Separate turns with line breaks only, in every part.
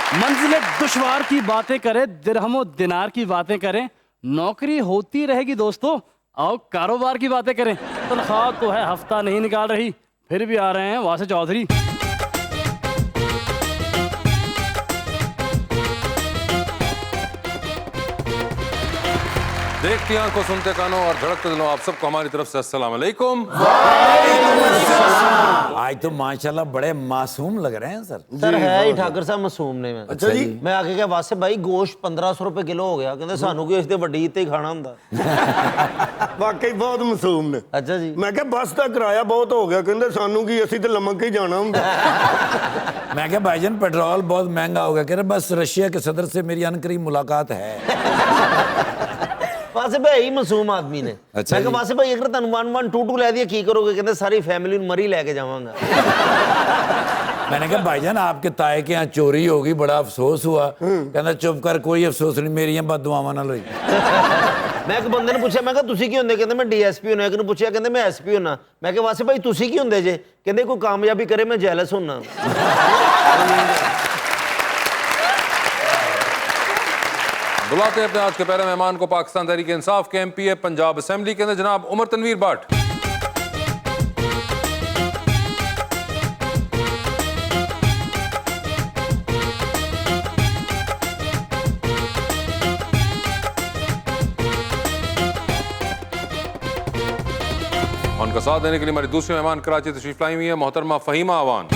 मंजिले दुश्वार की बातें करें, दिरहमो दिनार की बातें करें, नौकरी होती रहेगी दोस्तों। आओ कारोबार की बातें करें। तनख्वाह तो है हफ्ता नहीं निकाल रही, फिर भी आ रहे हैं वासे चौधरी।
देखती आंखों, सुनते कानों और धड़कते दिलों, आप सबको हमारी तरफ से अस्सलाम वालेकुम।
आज तो माशाल्लाह बड़े मासूम लग रहे हैं सर।
सर है ही ठाकर साहब मासूम ने। मैं
अच्छा जी।
मैं आके क्या वासे भाई गोश्त 1500 रुपए किलो हो गया, कहते सानू कोई इससे वड्डी ईद ते ही खाना हुंदा।
वाकई बहुत मासूम ने।
अच्छा जी।
मैं क्या बस का किराया बहुत हो गया, कहते सानू की असि तो लमक ही जाना हुंदा।
मैं क्या भाईजान पेट्रोल बहुत महंगा हो गया, कह रहे बस रशिया के सदर से मेरी अनकरीब मुलाकात है।
वासे भाई ही मासूम आदमी ने।
अच्छा
मैं
जी।
वासे भाई अगर तुम 1122 ले दिया की करोगे, कहते सारी फैमिली मरी लेके जावांगा।
मैंने कहा भाईजान आपके ताए के यहाँ चोरी होगी, बड़ा अफसोस हुआ। कहना चुप कर, कोई अफसोस नहीं, मेरी बददुआवां नाल होई।
मैं एक बंदे ने पूछा, मैं कहा तुसी की हुंदे, कहते मैं डीएसपी हुंदा। एक ने पूछा, कहते मैं एसपी हुंदा। मैं कहा वासे भाई तुसी की हुंदे जे, कहते कोई कामयाबी करे मैं जेलस हुंदा।
बुलाते हैं अपने आज के पहले मेहमान को, पाकिस्तान तहरीक इंसाफ के एमपीए पंजाब असेंबली के अंदर जनाब उमर तनवीर भट्ट। उनका साथ देने के लिए हमारी दूसरी मेहमान कराची तशरीफ लाई हुई है मोहतरमा Fahima Awan.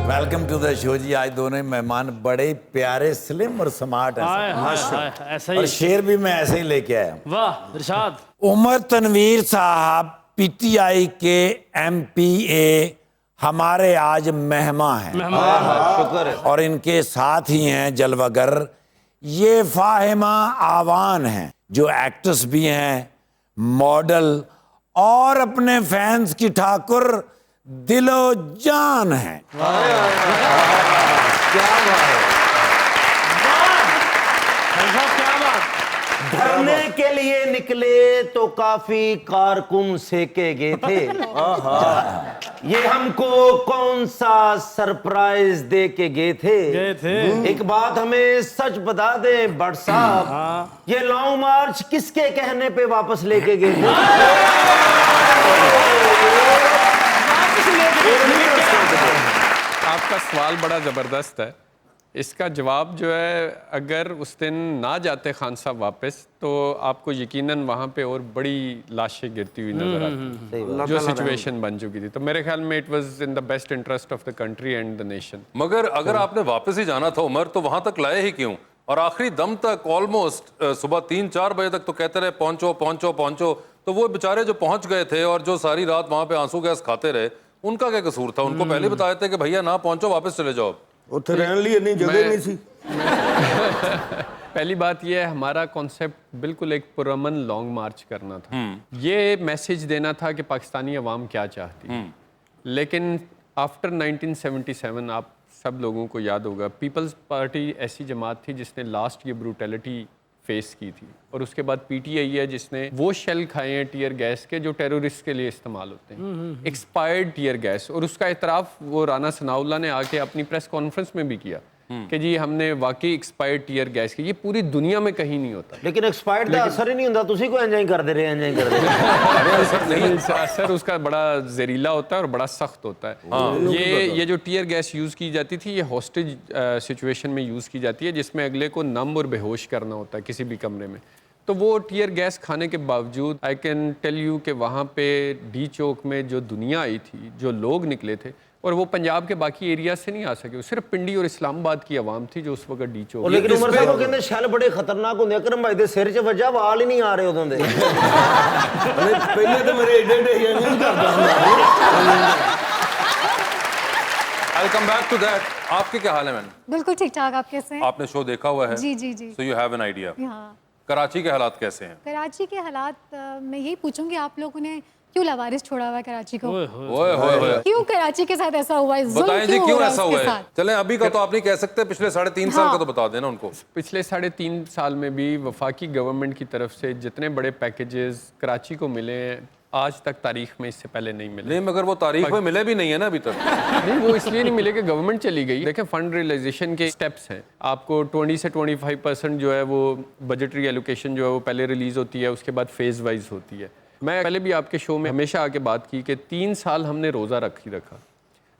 Welcome to the show जी। आज दोनों ही मेहमान बड़े प्यारे, स्लिम और स्मार्ट हैं
हाय
सर।
हाय हाय, ऐसा
और
ही।
शेर भी मैं ऐसे ही लेके आया हूं।
वाह इरशाद।
उमर तनवीर साहब पीटीआई के एमपीए हमारे आज मेहमान हैं।
शुक्र है।
और इनके साथ ही हैं जलवागर ये फाहिमा आवान हैं, जो एक्ट्रेस भी हैं, मॉडल और अपने फैंस की ठाकुर दिलो जान हैं।
धरने के लिए निकले तो काफी कारकुन सेके गए थे। ये हमको कौन सा सरप्राइज दे के गए थे। एक बात हमें सच बता दे बट साहब, ये लॉन्ग मार्च किसके कहने पे वापस लेके गए थे।
आपका सवाल बड़ा ज़बरदस्त है। इसका जवाब जो है, अगर उस दिन ना जाते खान साहब वापस, तो आपको यकीनन वहाँ पे और बड़ी लाशें गिरती हुई नजर आती, जो सिचुएशन बन चुकी थी। तो मेरे ख्याल में it was in the best interest of the country and the nation.
मगर अगर आपने वापस ही जाना था उमर, तो वहां तक लाए ही क्यों? और आखिरी दम तक ऑलमोस्ट सुबह 3-4 बजे तक तो कहते रहे पहुंचो पहुंचो पहुंचो। तो वो बेचारे जो पहुंच गए थे और जो सारी रात वहां पे आंसू गैस खाते रहे, उनका क्या कसूर था? उनको पहले बताए थे कि भैया ना पहुंचो, वापस चले जाओ।
उत्थे रहने लिए इतनी जगह नहीं सी।
पहली बात यह है, हमारा कॉन्सेप्ट बिल्कुल एक पुरअमन लॉन्ग मार्च करना था। ये मैसेज देना था कि पाकिस्तानी अवाम क्या चाहती है। लेकिन आफ्टर 1977 आप सब लोगों को याद होगा, पीपल्स पार्टी ऐसी जमात थी जिसने लास्ट ये ब्रूटैलिटी फेस की थी, और उसके बाद पीटीआई है जिसने वो शेल खाए हैं टीयर गैस के जो टेररिस्ट के लिए इस्तेमाल होते हैं, एक्सपायर्ड टीयर गैस। और उसका इतराफ़ वो राना सनाउल्लाह ने आके अपनी प्रेस कॉन्फ्रेंस में भी किया कि जी हमने वाकई एक्सपायर्ड टीयर गैस की। ये पूरी दुनिया में कहीं नहीं होता।
लेकिन एक्सपायर्ड का असर ही नहीं होता, तुसी को एंजॉय करते रहे, एंजॉय करते रहे।
असर उसका बड़ा जहरीला होता है और बड़ा सख्त होता है। ये जो टीयर गैस यूज़ की जाती थी, ये हॉस्टेज सिचुएशन में यूज़ की जाती है, जिसमें अगले को नम और बेहोश करना होता है किसी भी कमरे में। तो वो टीयर गैस खाने के बावजूद आई कैन टेल यू कि वहाँ पे डी चौक में जो दुनिया आई थी, जो लोग निकले थे, और वो पंजाब के बाकी एरिया से नहीं आ सके, सिर्फ पिंडी और इस्लामाबाद की आवाम थी जो उस वक्त डी चौक।
लेकिन उमर साहब कहते शैल बड़े खतरनाक होंगे, अकरम भाई दे सिर च वजह वाल ही नहीं आ रहे उदों दे।
पहले तो मेरे एडे एडे नहीं करता।
I'll come back to that. आपके क्या हाल है मैम?
बिल्कुल ठीक ठाक। आप कैसे हैं?
आपने शो देखा हुआ है?
जी जी जी।
So you have an idea.
हाँ,
कराची के हालात कैसे हैं?
कराची के हालात मैं यही पूछूंगी आप लोगों ने क्यों लावारिस छोड़ा हुआ है कराची को?
ओए होए
क्यों कराची के साथ ऐसा हुआ है? जुल्म
बताएं जी
क्यों हो
क्यों
रहा है
ऐसा
उसके
हुआ है?
साथ?
चलें अभी का तो आप नहीं कह सकते, पिछले 3.5 साल का तो बता देना उनको।
पिछले 3.5 साल में भी वफाकी गवर्नमेंट की तरफ से जितने बड़े पैकेजेस कराची को मिले हैं आज तक तारीख में इससे पहले नहीं मिले।
नहीं मगर वो तारीख में मिले भी नहीं है ना अभी तक।
नहीं, वो इसलिए नहीं मिले कि गवर्नमेंट चली गई। देखें, फंड रियलाइजेशन के स्टेप्स हैं। आपको 20 से 25% जो है वो बजटरी एलोकेशन जो है वो पहले रिलीज होती है, उसके बाद फेज वाइज होती है। मैं पहले भी आपके शो में हमेशा आके बात की कि 3 साल हमने रोज़ा रखा,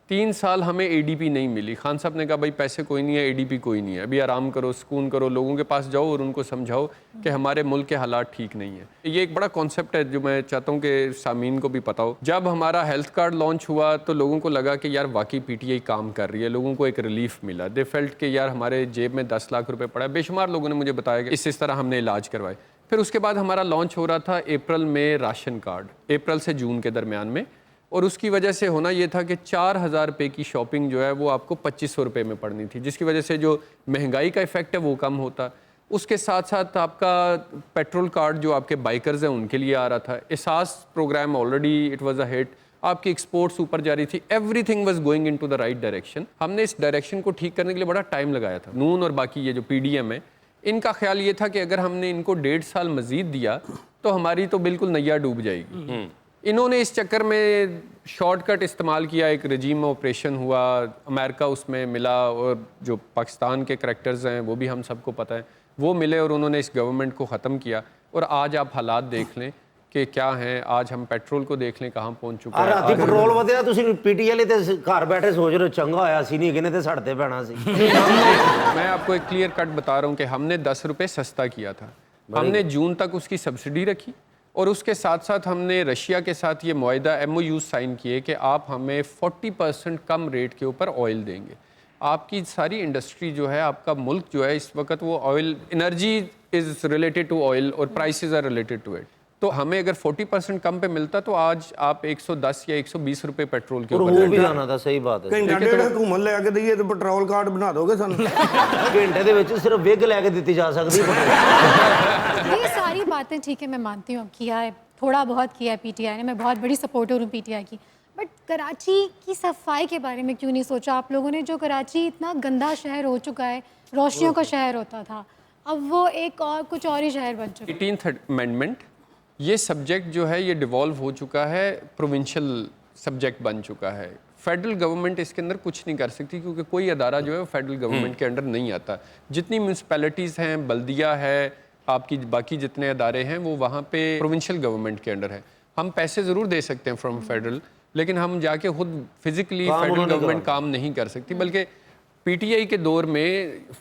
3 साल हमें एडीपी नहीं मिली। खान साहब ने कहा भाई पैसे कोई नहीं है, एडीपी कोई नहीं है, अभी आराम करो, सुकून करो, लोगों के पास जाओ और उनको समझाओ कि हमारे मुल्क के हालात ठीक नहीं है। ये एक बड़ा कॉन्सेप्ट है जो मैं चाहता हूँ कि सामीन को भी पता हो। जब हमारा हेल्थ कार्ड लॉन्च हुआ तो लोगों को लगा कि यार वाकई पीटीआई काम कर रही है, लोगों को एक रिलीफ मिला। दे फेल्ट कि यार हमारे जेब में 10 लाख रुपए पड़ा है। बेशुमार लोगों ने मुझे बताया कि इस तरह हमने इलाज करवाए। फिर उसके बाद हमारा लॉन्च हो रहा था अप्रैल में राशन कार्ड, अप्रैल से जून के दरमियान में, और उसकी वजह से होना ये था कि 4,000 रुपये की शॉपिंग जो है वो आपको 2500 रुपये में पड़नी थी, जिसकी वजह से जो महंगाई का इफेक्ट है वो कम होता। उसके साथ साथ आपका पेट्रोल कार्ड जो आपके बाइकर्स हैं उनके लिए आ रहा था। Ehsaas program already it was a hit, आपकी एक्सपोर्ट्स ऊपर जा रही थी, everything was going into the right direction. हमने इस डायरेक्शन को ठीक करने के लिए बड़ा टाइम लगाया था। नून और बाकी ये जो पीडीएम है, इनका ख्याल ये था कि अगर हमने इनको 1.5 साल मजीद दिया तो हमारी तो बिल्कुल नैया डूब जाएगी। इन्होंने इस चक्कर में शॉर्टकट इस्तेमाल किया, एक रजीम ऑपरेशन हुआ, अमेरिका उसमें मिला, और जो पाकिस्तान के करैक्टर्स हैं वो भी हम सबको पता है, वो मिले और उन्होंने इस गवर्नमेंट को ख़त्म किया। और आज आप हालात देख लें कि क्या हैं। आज हम पेट्रोल को देख लें कहाँ पहुँच चुका है।
ਰਾਤੀ ਪੈਟਰੋਲ ਵਧਿਆ, ਤੁਸੀਂ ਪੀਟੀ ਵਾਲੇ ਤੇ ਘਰ ਬੈਠੇ ਸੋਚ ਰਹੇ ਹੋ ਚੰਗਾ ਹੋਇਆ ਸੀ ਨਹੀਂ ਕਿਨੇ ਤੇ ਸਾਡੇ ਤੇ ਪੈਣਾ ਸੀ।
मैं आपको एक क्लियर कट बता रहा हूँ कि हमने 10 रुपये सस्ता किया था। हमने जून तक उसकी सब्सिडी रखी और उसके साथ साथ हमने रशिया के साथ ये मुआहिदा MOU साइन किए कि आप हमें 40% कम रेट के ऊपर ऑयल देंगे। आपकी सारी इंडस्ट्री जो है, आपका मुल्क जो है इस वक्त वो oil, energy is related to oil और prices are related to it. तो हमें अगर 40% कम पे मिलता तो आज आप 110 या 120 रुपए पेट्रोल के
और
ऊपर
वो भी जाना था, सही बात है।
ਘੰਟਾ ਡੇਢ ਘੁੰਮਣ ਲੈ ਕੇ ਦਈਏ ਤੇ ਪੈਟਰੋਲ ਕਾਰਡ ਬਣਾ ਦੋਗੇ ਸਾਨੂੰ?
घंटे ਦੇ ਵਿੱਚ सिर्फ विग लेके दी जा सकती है।
ये सारी बातें ठीक है, मैं मानती हूँ किया है, थोड़ा बहुत किया है पीटीआई ने, मैं बहुत बड़ी सपोर्टर हूँ पीटीआई की। बट कराची की सफाई के बारे में क्यों नहीं सोचा आप लोगों ने? जो कराची इतना गंदा शहर हो चुका है, रोशनियों का शहर होता था, अब वो एक और कुछ और ही शहर बन चुका है।
18th अमेंडमेंट, ये सब्जेक्ट जो है ये डिवॉल्व हो चुका है, प्रोविंशियल सब्जेक्ट बन चुका है। फेडरल गवर्नमेंट इसके अंदर कुछ नहीं कर सकती क्योंकि कोई अदारा जो है वो फेडरल गवर्नमेंट के अंडर नहीं आता। जितनी म्यूनसिपैलिटीज़ हैं, बल्दिया है, आपकी बाकी जितने अदारे हैं वो वहाँ पे प्रोविंशियल गवर्नमेंट के अंडर है। हम पैसे ज़रूर दे सकते हैं फ्रॉम फेडरल, लेकिन हम जाके खुद फिजिकली फेडरल गवर्नमेंट काम नहीं कर सकती। बल्कि पीटीआई के दौर में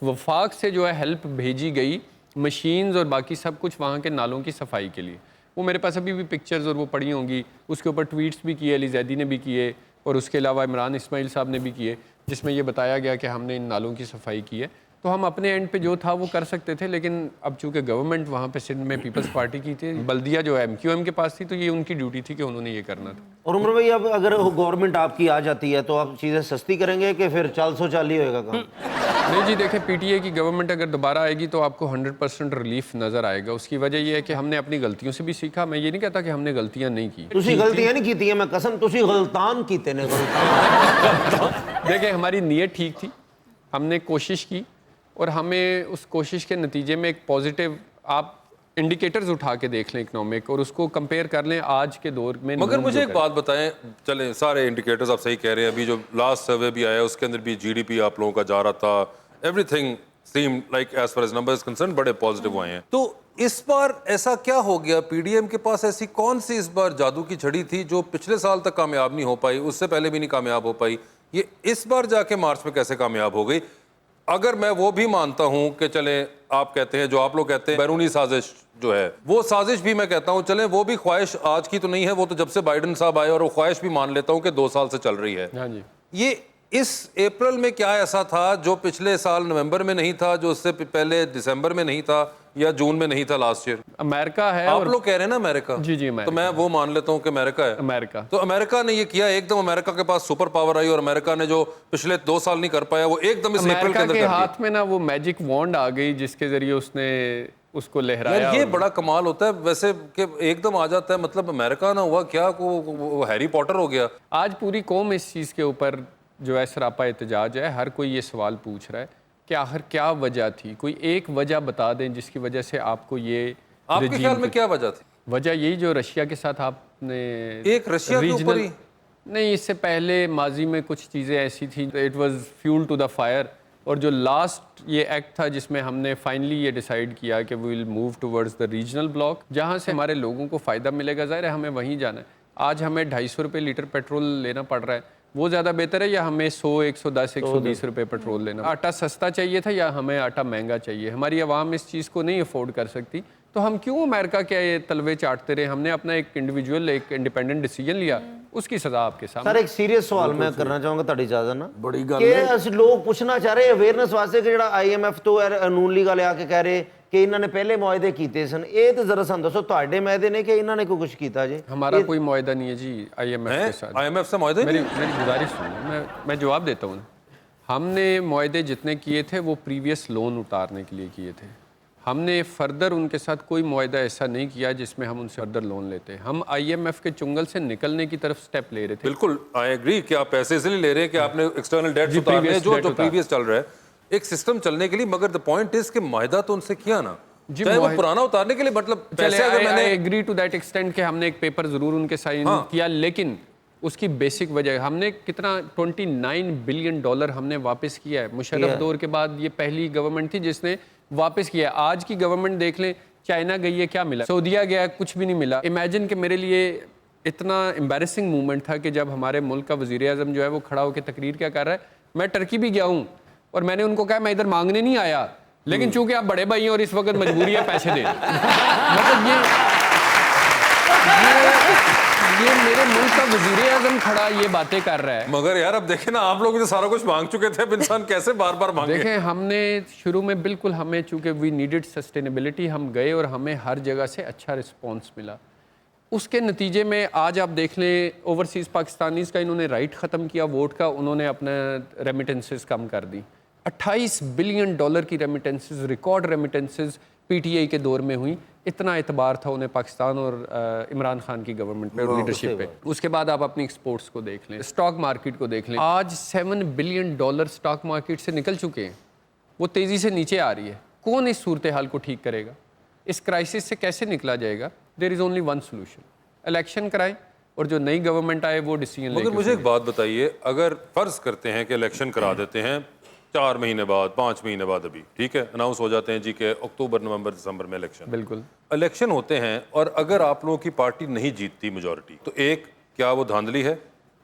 वफाक से जो है हेल्प भेजी गई, मशीन्स और बाकी सब कुछ वहाँ के नालों की सफाई के लिए। वो मेरे पास अभी भी पिक्चर्स और वो पड़ी होंगी, उसके ऊपर ट्वीट्स भी किए, अली जैदी ने भी किए और उसके अलावा इमरान इस्माइल साहब ने भी किए, जिसमें ये बताया गया कि हमने इन नालों की सफाई की है। तो हम अपने एंड पे जो था वो कर सकते थे, लेकिन अब चूंकि गवर्नमेंट वहाँ पे सिंध में पीपल्स पार्टी की थी, बल्दिया जो MQM के पास थी, तो ये उनकी ड्यूटी थी कि उन्होंने ये करना था।
और उमर भाई, अब अगर गवर्नमेंट आपकी आ जाती है तो आप चीज़ें सस्ती करेंगे कि फिर 440 होएगा काम?
नहीं जी, देखें, पीटीआई की गवर्नमेंट अगर दोबारा आएगी तो आपको 100% रिलीफ नज़र आएगा। उसकी वजह यह है कि हमने अपनी गलतियों से भी सीखा। मैं ये नहीं कहता कि हमने गलतियाँ नहीं की।
तुसी गलतियां नहीं कीती है, मैं कसम, तुसी गलतान कीते ने गलतान।
देखें, हमारी नीयत ठीक थी, हमने कोशिश की और हमें उस कोशिश के नतीजे में एक पॉजिटिव, आप इंडिकेटर्स उठा के देख लें इकोनॉमिक और उसको कंपेयर कर लें आज के दौर में।
मगर मुझे एक बात बताएं, चलें सारे इंडिकेटर्स आप सही कह रहे हैं, अभी जो लास्ट सर्वे भी आया उसके अंदर भी जीडीपी आप लोगों का जा रहा था, everything seem like as far as numbers concern बड़े पॉजिटिव आए हैं। तो इस बार ऐसा क्या हो गया? पीडीएम के पास ऐसी कौन सी इस बार जादू की छड़ी थी जो पिछले साल तक कामयाब नहीं हो पाई, उससे पहले भी नहीं कामयाब हो पाई, ये इस बार जाके मार्च में कैसे कामयाब हो गई? अगर मैं वो भी मानता हूं कि चले, आप कहते हैं, जो आप लोग कहते हैं बैरूनी साजिश जो है, वो साजिश भी मैं कहता हूं चले, वो भी ख्वाहिश आज की तो नहीं है, वो तो जब से बाइडेन साहब आए, और वो ख्वाहिश भी मान लेता हूं कि 2 साल से चल रही है।
हाँ जी।
ये इस अप्रैल में क्या ऐसा था जो पिछले साल नवंबर में नहीं था, जो उससे पहले दिसंबर में नहीं था या जून में नहीं था लास्ट ईयर?
अमेरिका है।
आप लोग कह रहे हैं ना अमेरिका।
जी जी,
तो मैं वो मान लेता हूं कि अमेरिका है।
अमेरिका,
तो अमेरिका ने ये किया, एकदम अमेरिका के पास सुपर पावर आई और अमेरिका ने जो पिछले 2 साल नहीं कर पाया वो एकदम इस अप्रैल के
अमेरिका
अंदर
के
कर दिया।
हाथ में ना वो मैजिक वॉन्ड आ गई जिसके जरिए उसने उसको लहराया।
यार ये
और-
बड़ा कमाल होता है वैसे कि एकदम आ जाता है, मतलब अमेरिका ना हुआ क्या वो हैरी पॉटर हो गया।
आज पूरी कौम इस चीज़ के ऊपर जो है सरापा एहतजाज है, हर कोई ये सवाल पूछ रहा है कि आखिर क्या वजह थी, कोई एक वजह बता दें जिसकी वजह से आपको ये
आपके
regime
ख्याल में
के-
क्या वजह थी?
वजह यही जो रशिया के साथ आपने
एक रशिया के ऊपर ही?
नहीं, इससे पहले माजी में कुछ चीज़ें ऐसी थी, it was fuel to the fire. और जो लास्ट ये एक्ट था जिसमें हमने फाइनली ये डिसाइड किया कि we will move towards the regional block, जहाँ से हमारे लोगों को फ़ायदा मिलेगा, ज़ाहिर है हमें वहीं जाना है। आज हमें 250 रुपये लीटर पेट्रोल लेना पड़ रहा है, वो ज़्यादा बेहतर है या हमें 100, 110, 120 रुपये पेट्रोल लेना? आटा सस्ता चाहिए था या हमें आटा महंगा चाहिए? हमारी आवाम इस चीज़ को नहीं अफोर्ड कर सकती, तो हम क्यों अमेरिका के ये तलवे चाटते रहे? हमने अपना एक इंडिविजुअल, एक इंडिपेंडेंट डिसीजन लिया, उसकी सज़ा आपके सामने।
सर एक सीरियस सवाल मैं करना चाहूंगा ਤੁਹਾਡੀ ਇਜਾਜ਼ਤ ਨਾਲ
बड़ी गल
ਕਿ
है।
ਅਸੀਂ ਲੋਕ ਪੁੱਛਣਾ ਚਾਹ ਰਹੇ ਅਵੇਅਰਨੈਸ ਵਾਸਤੇ ਕਿ ਜਿਹੜਾ IMF ਤੋਂ ਨੂਨ ਲੀਗ ਵਾਲੇ ਆ ਕੇ ਕਹਿ ਰਹੇ ਕਿ ਇਹਨਾਂ ਨੇ ਪਹਿਲੇ ਮੁਆਹਦੇ ਕੀਤੇ ਸਨ, ਇਹ ਤੇ ਜ਼ਰਾ ਸਾਨੂੰ ਦੱਸੋ ਤੁਹਾਡੇ ਮੁਆਹਦੇ ਨੇ ਕਿ ਇਹਨਾਂ ने कुछ ਕੀਤਾ ਜੇ?
हमारा कोई मुआहदा नहीं है जी IMF के साथ।
IMF से मुआहदे
मेरी
नहीं?
मेरी गुजारिश सुनिए, मैं जवाब देता हूँ। हमने मुआहदे जितने किए थे वो प्रीवियस लोन उतारने के लिए किए थे। हमने फर्दर उनके साथ कोई मुआहदा ऐसा नहीं किया जिसमें हम उनसे फर्दर लोन लेते। हम IMF के चुंगल से निकलने की तरफ स्टेप ले रहे थे।
बिल्कुल आई एग्री कि आप पैसे इसलिए ले रहे हैं कि आपने एक्सटर्नल डेट
जी,
उतारने हैं,
previous
जो
debt
जो
उतार।
प्रीवियस चल रहा है एक सिस्टम चलने के लिए, मगर द पॉइंट इज कि मुआहदा तो उनसे किया ना,
जी,
चाहे वो
मुआहदा-
पुराना उतारने के लिए, मतलब
चले,
पैसे अगर मैंने
I agree to that extent कि हमने एक पेपर ज़रूर उनके साइन किया, लेकिन उसकी बेसिक वजह हमने कितना $29 बिलियन हमने वापस किया है। मुशर्रफ दौर के बाद ये पहली गवर्नमेंट थी जिसने वापस किया। आज की गवर्नमेंट देख लें, चाइना गई है, क्या मिला? सऊदीया गया, कुछ भी नहीं मिला। इमेजिन कि मेरे लिए इतना एम्बैरेसिंग मूवमेंट था कि जब हमारे मुल्क का वज़ीर आज़म जो है वो खड़ा होकर तकरीर क्या कर रहा है, मैं टर्की भी गया हूँ और मैंने उनको कहा मैं इधर मांगने नहीं आया, लेकिन चूंकि आप बड़े भाई हैं और इस वक्त मजबूरी है पैसे दे। मतलब ये मेरे मुल्क का वज़ीर आज़म खड़ा ये बातें कर रहा है।
मगर यार अब देखें ना, आप लोग तो सारा कुछ मांग चुके थे, अब इंसान कैसे बार बार मांगे?
देखें, हमने शुरू में बिल्कुल हमें चूंकि वी नीडेड सस्टेनेबिलिटी, हम गए और हमें हर जगह से अच्छा रिस्पॉन्स मिला। उसके नतीजे में आज आप देख लें, ओवरसीज़ पाकिस्तानीज़ का इन्होंने राइट ख़त्म किया वोट का, उन्होंने अपना रेमिटेंसेस कम कर दी। $28 बिलियन की रेमिटेंसेस, रिकॉर्ड रेमिटेंसेस PTI के दौर में हुई। इतना एतबार था उन्हें पाकिस्तान और इमरान खान की गवर्नमेंट पे और लीडरशिप पे। उसके बाद आप अपनी एक्सपोर्ट्स को देख लें, स्टॉक मार्केट को देख लें। आज $7 बिलियन स्टॉक मार्केट से निकल चुके हैं, वो तेज़ी से नीचे आ रही है। कौन इस सूरत हाल को ठीक करेगा? इस क्राइसिस से कैसे निकला जाएगा? There is only one solution, election कराएं और जो नई गवर्नमेंट आए वो डिसीजन लेके।
मगर मुझे एक बात बताइए, अगर फर्ज करते हैं कि इलेक्शन करा देते हैं 4 महीने बाद, 5 महीने बाद, अभी ठीक है अनाउंस हो जाते हैं जी के अक्टूबर, नवंबर, दिसंबर में इलेक्शन,
बिल्कुल
इलेक्शन होते हैं और अगर आप लोगों की पार्टी नहीं जीतती मेजॉरिटी, तो एक, क्या वो धांधली है?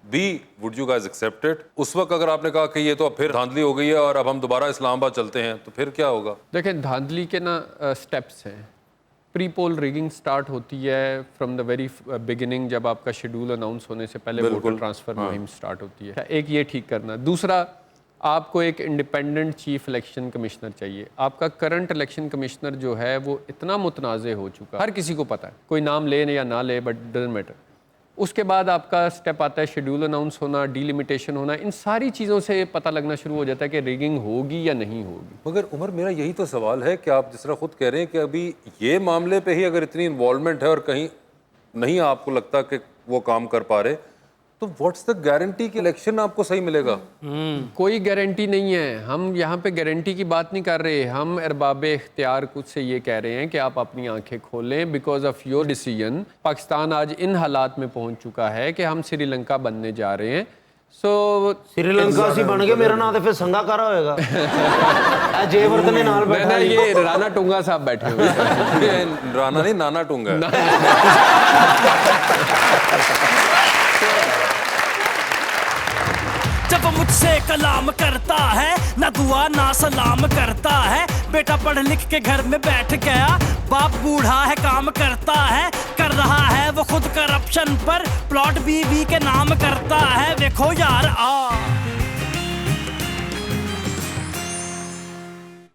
B, would you guys accept it? उस वक्त अगर आपने कहा कि ये तो अब फिर धांधली हो गई है और अब हम दोबारा इस्लामाबाद चलते हैं, तो फिर क्या होगा?
देखें, धांधली के ना स्टेप्स हैं। प्री पोल रिगिंग स्टार्ट होती है फ्रॉम द वेरी बिगिनिंग, जब आपका शेड्यूल अनाउंस होने से पहले वोटर ट्रांसफर मुहिम स्टार्ट होती है। एक ये ठीक करना। दूसरा, आपको एक इंडिपेंडेंट चीफ इलेक्शन कमिश्नर चाहिए। आपका करंट इलेक्शन कमिश्नर जो है वो इतना मुतनाज़ हो चुका, हर किसी को पता है, कोई नाम ले या ना ले, बट डजंट मैटर। उसके बाद आपका स्टेप आता है शेड्यूल अनाउंस होना, डिलिमिटेशन होना। इन सारी चीज़ों से पता लगना शुरू हो जाता है कि रिगिंग होगी या नहीं होगी।
मगर उमर, मेरा यही तो सवाल है कि आप जिस तरह खुद कह रहे हैं कि अभी ये मामले पे ही अगर इतनी इन्वॉल्वमेंट है और कहीं नहीं आपको लगता कि वो काम कर पा रहे, तो व्हाट्स द गारंटी कि इलेक्शन आपको सही मिलेगा?
कोई गारंटी नहीं है। हम यहाँ पे गारंटी की बात नहीं कर रहे, हम अरबाब इख्तियार कुछ से ये कह रहे हैं कि आप अपनी आंखें खोलें। Because of your decision Pakistan आज इन हालात में पहुँच चुका है कि हम श्रीलंका बनने जा रहे हैं। सो
श्रीलंका सी बन गए, मेरा नाम तो फिर संगाकारा होएगा। जयवर्धन ने नाल बैठा है।
ये राणा टूंगा साहब बैठे हुए हैं।
ये राणा नहीं, नाना टूंगा है।
जब मुझसे कलाम करता है, ना दुआ ना सलाम करता है। बेटा पढ़ लिख के घर में बैठ गया, बाप बूढ़ा है काम करता है। कर रहा है वो खुद करप्शन पर प्लॉट बीवी के नाम करता है। देखो यार